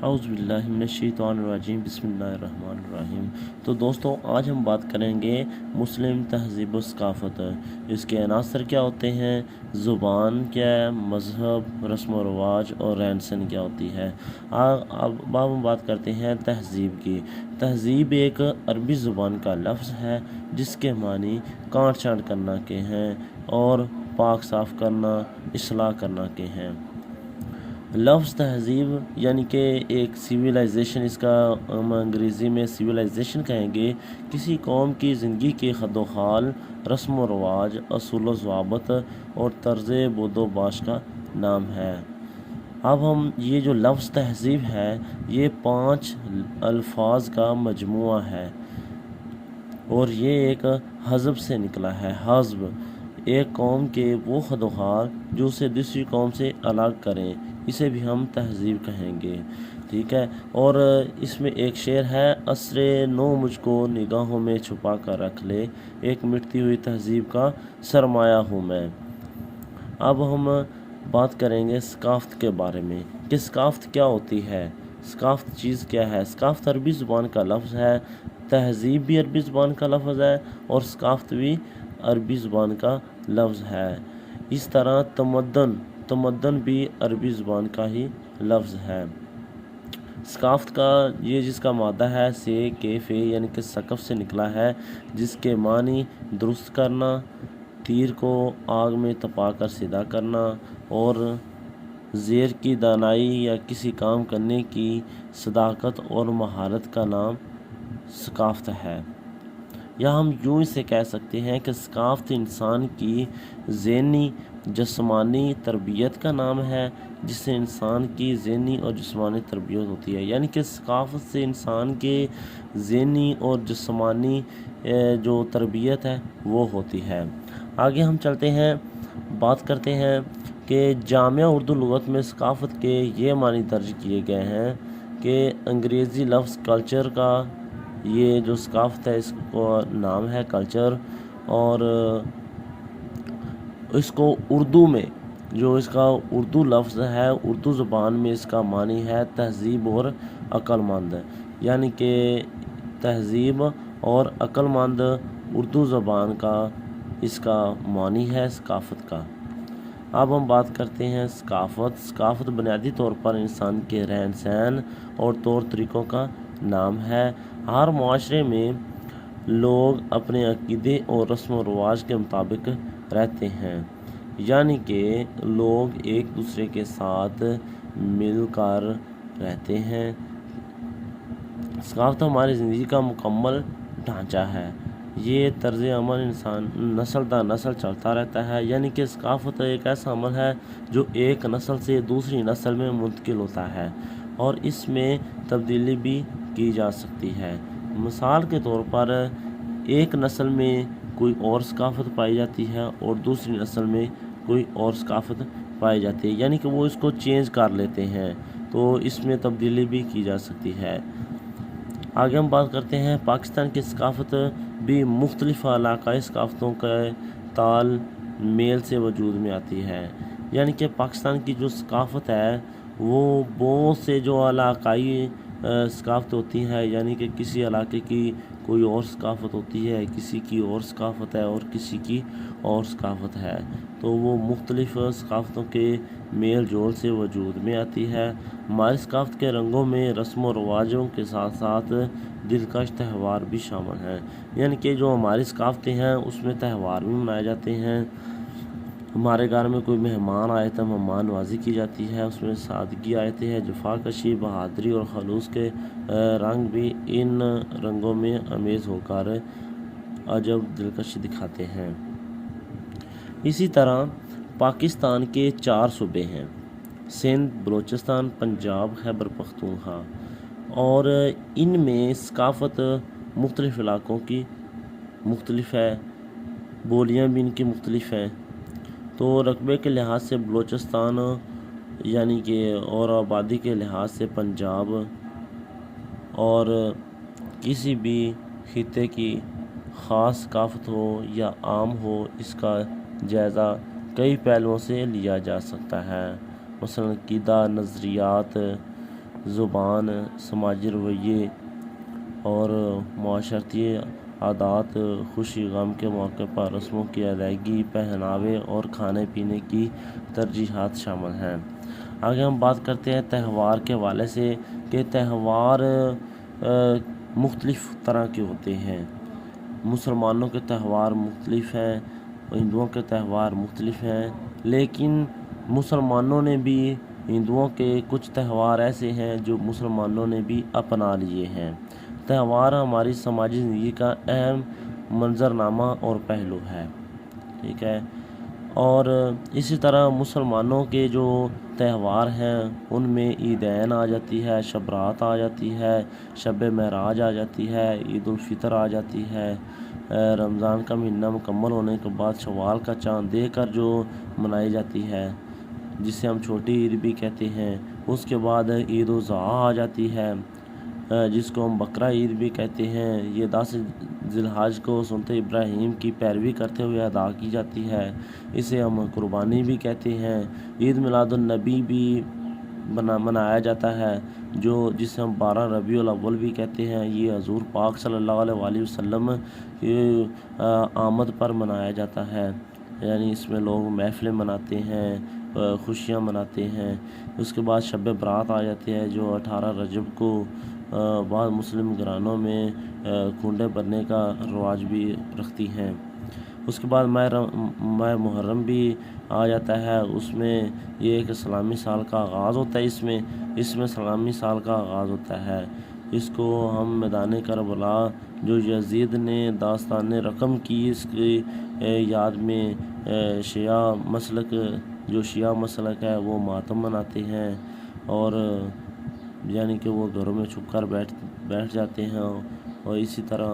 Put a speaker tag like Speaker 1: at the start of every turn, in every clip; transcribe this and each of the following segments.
Speaker 1: اعوذ باللہ من الشیطان الرجیم بسم اللہ الرحمن الرحیم۔ تو دوستوں، آج ہم بات کریں گے مسلم تہذیب و ثقافت۔ اس کے عناصر کیا ہوتے ہیں، زبان کیا ہے، مذہب، رسم و رواج اور رہن سہن کیا ہوتی ہے۔ اب ہم بات کرتے ہیں تہذیب کی۔ تہذیب ایک عربی زبان کا لفظ ہے جس کے معنی کاٹ چھانٹ کرنا کے ہیں اور پاک صاف کرنا، اصلاح کرنا کے ہیں۔ لفظ تہذیب یعنی کہ ایک سویلائزیشن، اس کا ہم انگریزی میں سویلائزیشن کہیں گے، کسی قوم کی زندگی کے خد و خال، رسم و رواج، اصول و ضوابط اور طرز بود و باش کا نام ہے۔ اب ہم یہ جو لفظ تہذیب ہے یہ 5 الفاظ کا مجموعہ ہے اور یہ ایک حزب سے نکلا ہے۔ حزب ایک قوم کے وہ خد و خال جو اسے دوسری قوم سے الگ کریں، اسے بھی ہم تہذیب کہیں گے، ٹھیک ہے۔ اور اس میں ایک شعر ہے، عصر نو مجھ کو نگاہوں میں چھپا کر رکھ لے، ایک مٹتی ہوئی تہذیب کا سرمایہ ہوں میں۔ اب ہم بات کریں گے ثقافت کے بارے میں کہ ثقافت کیا ہوتی ہے، ثقافت چیز کیا ہے۔ ثقافت عربی زبان کا لفظ ہے، تہذیب بھی عربی زبان کا لفظ ہے اور ثقافت بھی عربی زبان کا لفظ ہے۔ اس طرح تمدن بھی عربی زبان کا ہی لفظ ہے۔ ثقافت کا یہ جس کا مادہ ہے سے کے فے یعنی کہ ثقف سے نکلا ہے، جس کے معنی درست کرنا، تیر کو آگ میں تپا کر سیدھا کرنا اور زیر کی دانائی یا کسی کام کرنے کی صداقت اور مہارت کا نام ثقافت ہے۔ یا ہم یوں اسے کہہ سکتے ہیں کہ ثقافت انسان کی ذہنی جسمانی تربیت کا نام ہے، جس سے انسان کی ذہنی اور جسمانی تربیت ہوتی ہے، یعنی کہ ثقافت سے انسان کے ذہنی اور جسمانی جو تربیت ہے وہ ہوتی ہے۔ آگے ہم چلتے ہیں، بات کرتے ہیں کہ جامعہ اردو لغت میں ثقافت کے یہ معنی درج کیے گئے ہیں کہ انگریزی لفظ کلچر کا یہ جو ثقافت ہے اس کو نام ہے کلچر، اور اس کو اردو میں جو اس کا اردو لفظ ہے، اردو زبان میں اس کا معنی ہے تہذیب اور عقل مند، یعنی کہ تہذیب اور عقل مند اردو زبان کا اس کا معنی ہے ثقافت کا۔ اب ہم بات کرتے ہیں ثقافت بنیادی طور پر انسان کے رہن سہن اور طور طریقوں کا نام ہے۔ ہر معاشرے میں لوگ اپنے عقیدے اور رسم و رواج کے مطابق رہتے ہیں، یعنی کہ لوگ ایک دوسرے کے ساتھ مل کر رہتے ہیں۔ ثقافت ہماری زندگی کا مکمل ڈھانچہ ہے، یہ طرز عمل انسان نسل در نسل چلتا رہتا ہے، یعنی کہ ثقافت ایک ایسا عمل ہے جو ایک نسل سے دوسری نسل میں منتقل ہوتا ہے اور اس میں تبدیلی بھی کی جا سکتی ہے۔ مثال کے طور پر ایک نسل میں کوئی اور ثقافت پائی جاتی ہے اور دوسری نسل میں کوئی اور ثقافت پائی جاتی ہے، یعنی کہ وہ اس کو چینج کر لیتے ہیں، تو اس میں تبدیلی بھی کی جا سکتی ہے۔ آگے ہم بات کرتے ہیں پاکستان کی ثقافت بھی مختلف علاقائی ثقافتوں کے تال میل سے وجود میں آتی ہے، یعنی کہ پاکستان کی جو ثقافت ہے وہ بہت سے جو علاقائی ثقافت ہوتی ہیں، یعنی کہ کسی علاقے کی کوئی اور ثقافت ہوتی ہے، کسی کی اور ثقافت ہے اور کسی کی اور ثقافت ہے، تو وہ مختلف ثقافتوں کے میل جول سے وجود میں آتی ہے۔ ہماری ثقافت کے رنگوں میں رسم و رواجوں کے ساتھ ساتھ دلکش تہوار بھی شامل ہیں، یعنی کہ جو ہماری ثقافتیں ہیں اس میں تہوار بھی منائے جاتے ہیں۔ ہمارے گھر میں کوئی مہمان آئے تو مہمان نوازی کی جاتی ہے، اس میں سادگی آتی ہے، جفا کشی، بہادری اور خلوص کے رنگ بھی ان رنگوں میں امیز ہو کر عجب دلکشی دکھاتے ہیں۔ اسی طرح پاکستان کے 4 صوبے ہیں، سندھ، بلوچستان، پنجاب، خیبر پختونخوا، اور ان میں ثقافت مختلف علاقوں کی مختلف ہے، بولیاں بھی ان کی مختلف ہیں۔ تو رقبے کے لحاظ سے بلوچستان یعنی کہ اور آبادی کے لحاظ سے پنجاب، اور کسی بھی خطے کی خاص ثقافت ہو یا عام ہو اس کا جائزہ کئی پہلوؤں سے لیا جا سکتا ہے، مثلا عقیدہ، نظریات، زبان، سماجی رویے اور معاشرتی عادات، خوشی غم کے موقع پر رسموں کی ادائیگی، پہناوے اور کھانے پینے کی ترجیحات شامل ہیں۔ آگے ہم بات کرتے ہیں تہوار کے حوالے سے کہ تہوار مختلف طرح کے ہوتے ہیں۔ مسلمانوں کے تہوار مختلف ہیں، ہندوؤں کے تہوار مختلف ہیں، لیکن مسلمانوں نے بھی ہندوؤں کے کچھ تہوار ایسے ہیں جو مسلمانوں نے بھی اپنا لیے ہیں۔ تہوار ہماری سماجی زندگی کا اہم منظرنامہ اور پہلو ہے، ٹھیک ہے۔ اور اسی طرح مسلمانوں کے جو تہوار ہیں ان میں عیدین آ جاتی ہے، شب برات آ جاتی ہے، شب معراج آ جاتی ہے، عید الفطر آ جاتی ہے، رمضان کا مہینہ مکمل ہونے کے بعد شوال کا چاند دیکھ کر جو منائی جاتی ہے، جسے ہم چھوٹی عید بھی کہتے ہیں۔ اس کے بعد عید الاضحیٰ آ جاتی ہے، جس کو ہم بقرہ عید بھی کہتے ہیں۔ یہ 10 ذی الحجہ کو سنت ابراہیم کی پیروی کرتے ہوئے ادا کی جاتی ہے، اسے ہم قربانی بھی کہتے ہیں۔ عید میلاد النبی بھی منایا جاتا ہے، جسے ہم 12 ربیع الاول بھی کہتے ہیں۔ یہ حضور پاک صلی اللہ علیہ وآلہ وسلم کی آمد پر منایا جاتا ہے، یعنی اس میں لوگ محفلیں مناتے ہیں، خوشیاں مناتے ہیں۔ اس کے بعد شب برات آ جاتی ہے جو 18 رجب کو بعض مسلم گھرانوں میں کنڈے بھرنے کا رواج بھی رکھتی ہیں۔ اس کے بعد ماہ محرم بھی آ جاتا ہے، اس میں یہ ایک اسلامی سال کا آغاز ہوتا ہے، اس میں اسلامی سال کا آغاز ہوتا ہے۔ اس کو ہم میدان کربلا جو یزید نے داستان رقم کی، اس کی یاد میں شیعہ مسلک ہے وہ ماتم مناتے ہیں، اور یعنی کہ وہ گھروں میں چھپ کر بیٹھ جاتے ہیں۔ اور اسی طرح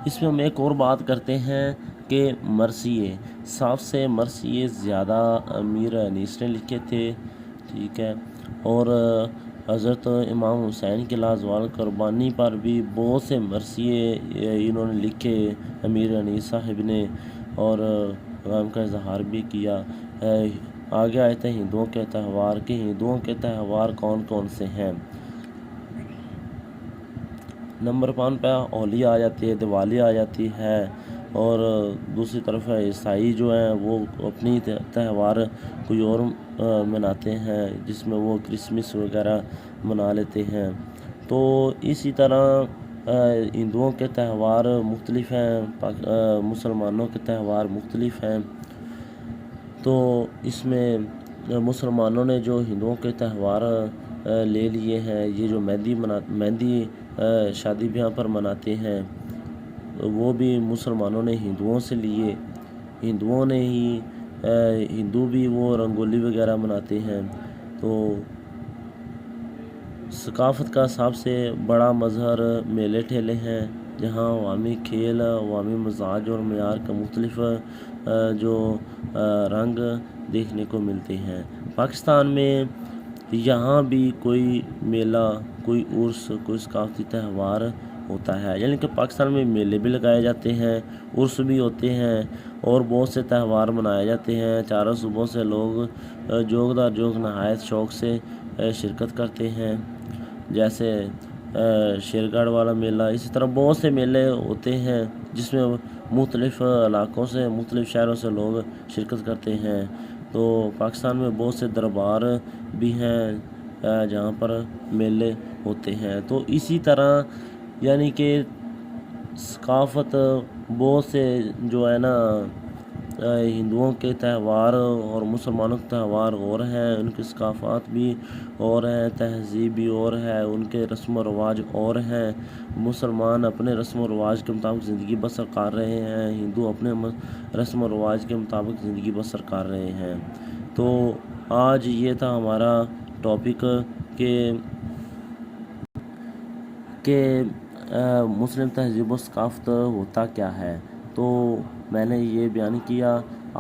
Speaker 1: اس میں ہم ایک اور بات کرتے ہیں کہ مرثیے، سب سے مرثیے زیادہ امیر انیس نے لکھے تھے، ٹھیک ہے۔ اور حضرت امام حسین کی لازوال قربانی پر بھی بہت سے مرثیے انہوں نے لکھے امیر انیس صاحب نے، اور غم کا اظہار بھی کیا ہے۔ آگے آئے تھے ہندوؤں کے تہوار کہ ہندوؤں کے تہوار کون کون سے ہیں۔ نمبر 5 پہ ہولی آ جاتی ہے، دیوالی آ جاتی ہے، اور دوسری طرف عیسائی جو ہیں وہ اپنی تہوار کوئی اور مناتے ہیں، جس میں وہ کرسمس وغیرہ منا لیتے ہیں۔ تو اسی طرح ہندوؤں کے تہوار مختلف ہیں، مسلمانوں کے تہوار مختلف ہیں۔ تو اس میں مسلمانوں نے جو ہندوؤں کے تہوار لے لیے ہیں، یہ جو مہندی شادی بیاہ پر مناتے ہیں، وہ بھی مسلمانوں نے ہندوؤں سے لیے۔ ہندو بھی وہ رنگولی وغیرہ مناتے ہیں۔ تو ثقافت کا سب سے بڑا مظہر میلے ٹھیلے ہیں، جہاں عوامی کھیل، عوامی مزاج اور معیار کا مختلف جو رنگ دیکھنے کو ملتے ہیں۔ پاکستان میں یہاں بھی کوئی میلہ، کوئی عرس، کوئی ثقافتی تہوار ہوتا ہے، یعنی کہ پاکستان میں میلے بھی لگائے جاتے ہیں، عرس بھی ہوتے ہیں، اور بہت سے تہوار منائے جاتے ہیں۔ چاروں صوبوں سے لوگ جوگ در جوگ نہایت شوق سے شرکت کرتے ہیں، جیسے شیرگڑھ والا میلہ۔ اسی طرح بہت سے میلے ہوتے ہیں جس میں مختلف علاقوں سے، مختلف شہروں سے لوگ شرکت کرتے ہیں۔ تو پاکستان میں بہت سے دربار بھی ہیں جہاں پر میلے ہوتے ہیں۔ تو اسی طرح یعنی کہ ثقافت بہت سے جو ہے نا ہندوؤں کے تہوار اور مسلمانوں کے تہوار اور ہیں، ان کی ثقافت بھی اور ہیں، تہذیب بھی اور ہے، ان کے رسم و رواج اور ہیں۔ مسلمان اپنے رسم و رواج کے مطابق زندگی بسر کر رہے ہیں، ہندو اپنے رسم و رواج کے مطابق زندگی بسر کر رہے ہیں۔ تو آج یہ تھا ہمارا ٹاپک کہ مسلم تہذیب و ثقافت ہوتا کیا ہے، تو میں نے یہ بیان کیا۔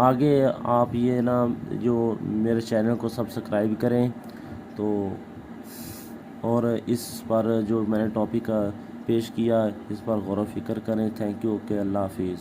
Speaker 1: آگے آپ یہ نا جو میرے چینل کو سبسکرائب کریں، تو اور اس پر جو میں نے ٹاپک پیش کیا اس پر غور و فکر کریں۔ تھینک یو، اوکے، اللہ حافظ۔